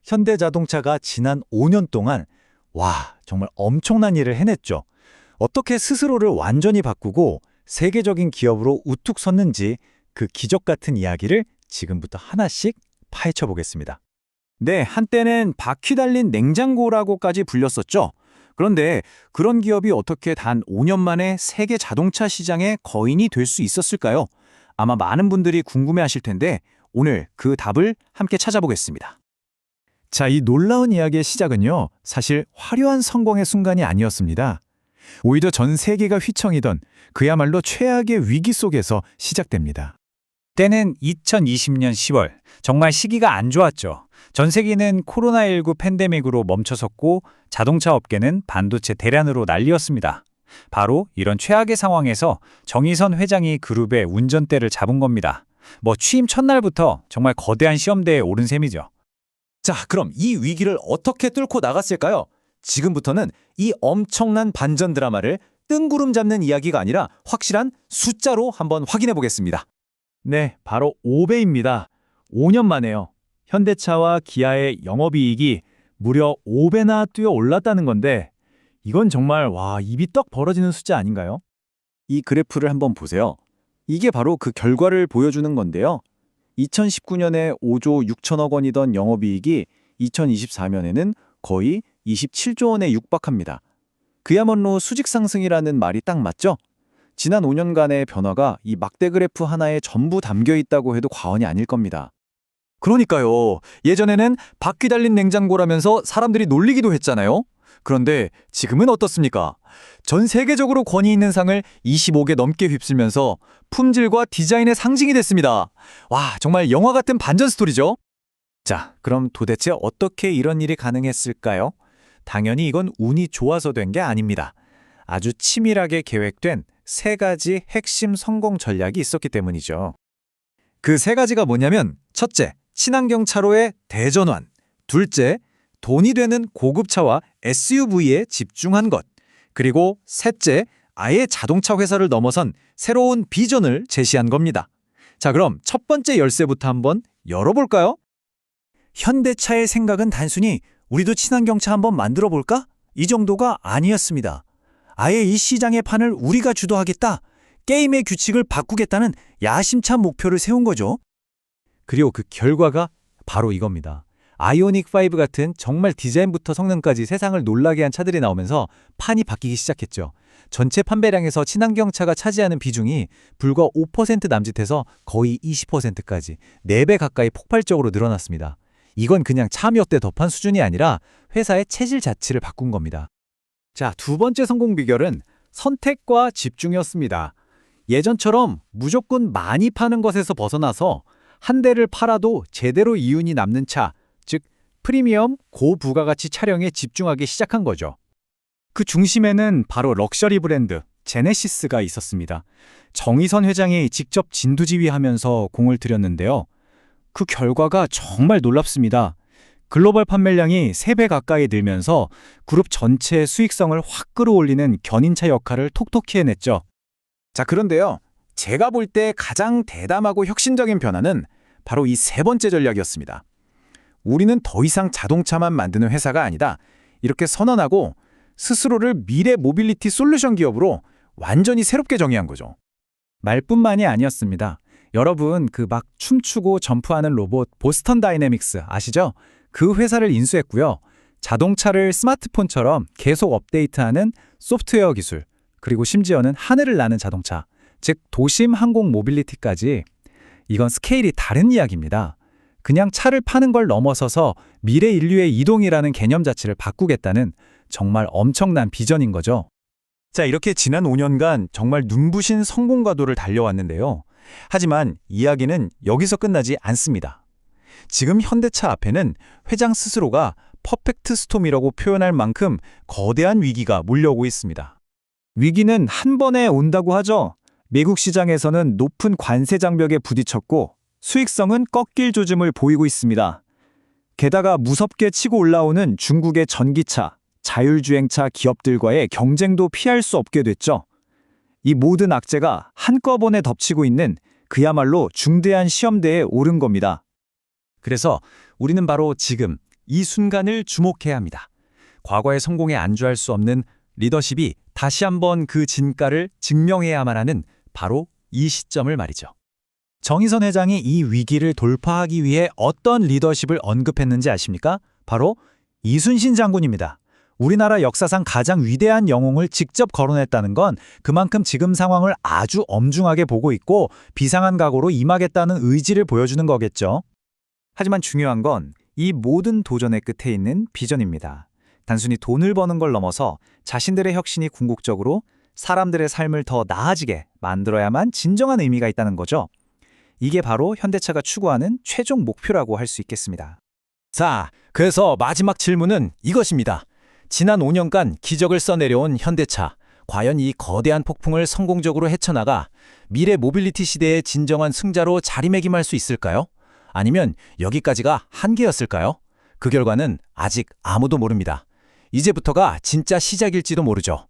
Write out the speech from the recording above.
현대자동차가 지난 5년 동안 정말 엄청난 일을 해냈죠. 어떻게 스스로를 완전히 바꾸고 세계적인 기업으로 우뚝 섰는지 그 기적 같은 이야기를 지금부터 하나씩 파헤쳐 보겠습니다. 네, 한때는 바퀴 달린 냉장고라고까지 불렸었죠. 그런데 그런 기업이 어떻게 단 5년 만에 세계 자동차 시장의 거인이 될 수 있었을까요? 아마 많은 분들이 궁금해하실 텐데 오늘 그 답을 함께 찾아보겠습니다. 자, 이 놀라운 이야기의 시작은요, 사실 화려한 성공의 순간이 아니었습니다. 오히려 전 세계가 휘청이던 그야말로 최악의 위기 속에서 시작됩니다. 때는 2020년 10월, 정말 시기가 안 좋았죠. 전 세계는 코로나19 팬데믹으로 멈춰섰고 자동차 업계는 반도체 대란으로 난리였습니다. 바로 이런 최악의 상황에서 정의선 회장이 그룹의 운전대를 잡은 겁니다. 취임 첫날부터 정말 거대한 시험대에 오른 셈이죠. 자, 그럼 이 위기를 어떻게 뚫고 나갔을까요? 지금부터는 이 엄청난 반전 드라마를 뜬구름 잡는 이야기가 아니라 확실한 숫자로 한번 확인해 보겠습니다. 네, 바로 5배입니다. 5년 만에요. 현대차와 기아의 영업이익이 무려 5배나 뛰어 올랐다는 건데 이건 정말 입이 떡 벌어지는 숫자 아닌가요? 이 그래프를 한번 보세요. 이게 바로 그 결과를 보여주는 건데요. 2019년에 5조 6천억 원이던 영업이익이 2024년에는 거의 27조 원에 육박합니다. 그야말로 수직 상승이라는 말이 딱 맞죠? 지난 5년간의 변화가 이 막대 그래프 하나에 전부 담겨 있다고 해도 과언이 아닐 겁니다. 그러니까요. 예전에는 바퀴 달린 냉장고라면서 사람들이 놀리기도 했잖아요. 그런데 지금은 어떻습니까? 전 세계적으로 권위 있는 상을 25개 넘게 휩쓸면서 품질과 디자인의 상징이 됐습니다. 정말 영화 같은 반전 스토리죠? 자, 그럼 도대체 어떻게 이런 일이 가능했을까요? 당연히 이건 운이 좋아서 된 게 아닙니다. 아주 치밀하게 계획된 3가지 핵심 성공 전략이 있었기 때문이죠. 그 3가지가 뭐냐면 첫째, 친환경 차로의 대전환. 둘째, 돈이 되는 고급차와 SUV에 집중한 것. 그리고 셋째, 아예 자동차 회사를 넘어선 새로운 비전을 제시한 겁니다. 자, 그럼 첫 번째 열쇠부터 한번 열어볼까요? 현대차의 생각은 단순히 우리도 친환경차 한번 만들어 볼까? 이 정도가 아니었습니다. 아예 이 시장의 판을 우리가 주도하겠다. 게임의 규칙을 바꾸겠다는 야심찬 목표를 세운 거죠. 그리고 그 결과가 바로 이겁니다. 아이오닉5 같은 정말 디자인부터 성능까지 세상을 놀라게 한 차들이 나오면서 판이 바뀌기 시작했죠. 전체 판매량에서 친환경차가 차지하는 비중이 불과 5% 남짓해서 거의 20%까지 4배 가까이 폭발적으로 늘어났습니다. 이건 그냥 차 몇 대 더판 수준이 아니라 회사의 체질 자체를 바꾼 겁니다. 자, 두 번째 성공 비결은 선택과 집중이었습니다. 예전처럼 무조건 많이 파는 것에서 벗어나서 한 대를 팔아도 제대로 이윤이 남는 차, 즉 프리미엄 고부가가치 차량에 집중하기 시작한 거죠. 그 중심에는 바로 럭셔리 브랜드 제네시스가 있었습니다. 정의선 회장이 직접 진두지휘하면서 공을 들였는데요. 그 결과가 정말 놀랍습니다. 글로벌 판매량이 3배 가까이 늘면서 그룹 전체의 수익성을 확 끌어올리는 견인차 역할을 톡톡히 해냈죠. 자, 그런데요. 제가 볼 때 가장 대담하고 혁신적인 변화는 바로 이 3번째 전략이었습니다. 우리는 더 이상 자동차만 만드는 회사가 아니다. 이렇게 선언하고 스스로를 미래 모빌리티 솔루션 기업으로 완전히 새롭게 정의한 거죠. 말뿐만이 아니었습니다. 여러분, 그 막 춤추고 점프하는 로봇 보스턴 다이내믹스 아시죠? 그 회사를 인수했고요. 자동차를 스마트폰처럼 계속 업데이트하는 소프트웨어 기술, 그리고 심지어는 하늘을 나는 자동차, 즉 도심 항공 모빌리티까지. 이건 스케일이 다른 이야기입니다. 그냥 차를 파는 걸 넘어서서 미래 인류의 이동이라는 개념 자체를 바꾸겠다는 정말 엄청난 비전인 거죠. 자, 이렇게 지난 5년간 정말 눈부신 성공 가도를 달려왔는데요. 하지만 이야기는 여기서 끝나지 않습니다. 지금 현대차 앞에는 회장 스스로가 퍼펙트 스톰이라고 표현할 만큼 거대한 위기가 몰려오고 있습니다. 위기는 한 번에 온다고 하죠. 미국 시장에서는 높은 관세 장벽에 부딪혔고 수익성은 꺾일 조짐을 보이고 있습니다. 게다가 무섭게 치고 올라오는 중국의 전기차, 자율주행차 기업들과의 경쟁도 피할 수 없게 됐죠. 이 모든 악재가 한꺼번에 덮치고 있는 그야말로 중대한 시험대에 오른 겁니다. 그래서 우리는 바로 지금 이 순간을 주목해야 합니다. 과거의 성공에 안주할 수 없는 리더십이 다시 한번 그 진가를 증명해야만 하는 바로 이 시점을 말이죠. 정의선 회장이 이 위기를 돌파하기 위해 어떤 리더십을 언급했는지 아십니까? 바로 이순신 장군입니다. 우리나라 역사상 가장 위대한 영웅을 직접 거론했다는 건 그만큼 지금 상황을 아주 엄중하게 보고 있고 비상한 각오로 임하겠다는 의지를 보여주는 거겠죠. 하지만 중요한 건 이 모든 도전의 끝에 있는 비전입니다. 단순히 돈을 버는 걸 넘어서 자신들의 혁신이 궁극적으로 사람들의 삶을 더 나아지게 만들어야만 진정한 의미가 있다는 거죠. 이게 바로 현대차가 추구하는 최종 목표라고 할 수 있겠습니다. 자, 그래서 마지막 질문은 이것입니다. 지난 5년간 기적을 써내려온 현대차, 과연 이 거대한 폭풍을 성공적으로 헤쳐나가 미래 모빌리티 시대의 진정한 승자로 자리매김할 수 있을까요? 아니면 여기까지가 한계였을까요? 그 결과는 아직 아무도 모릅니다. 이제부터가 진짜 시작일지도 모르죠.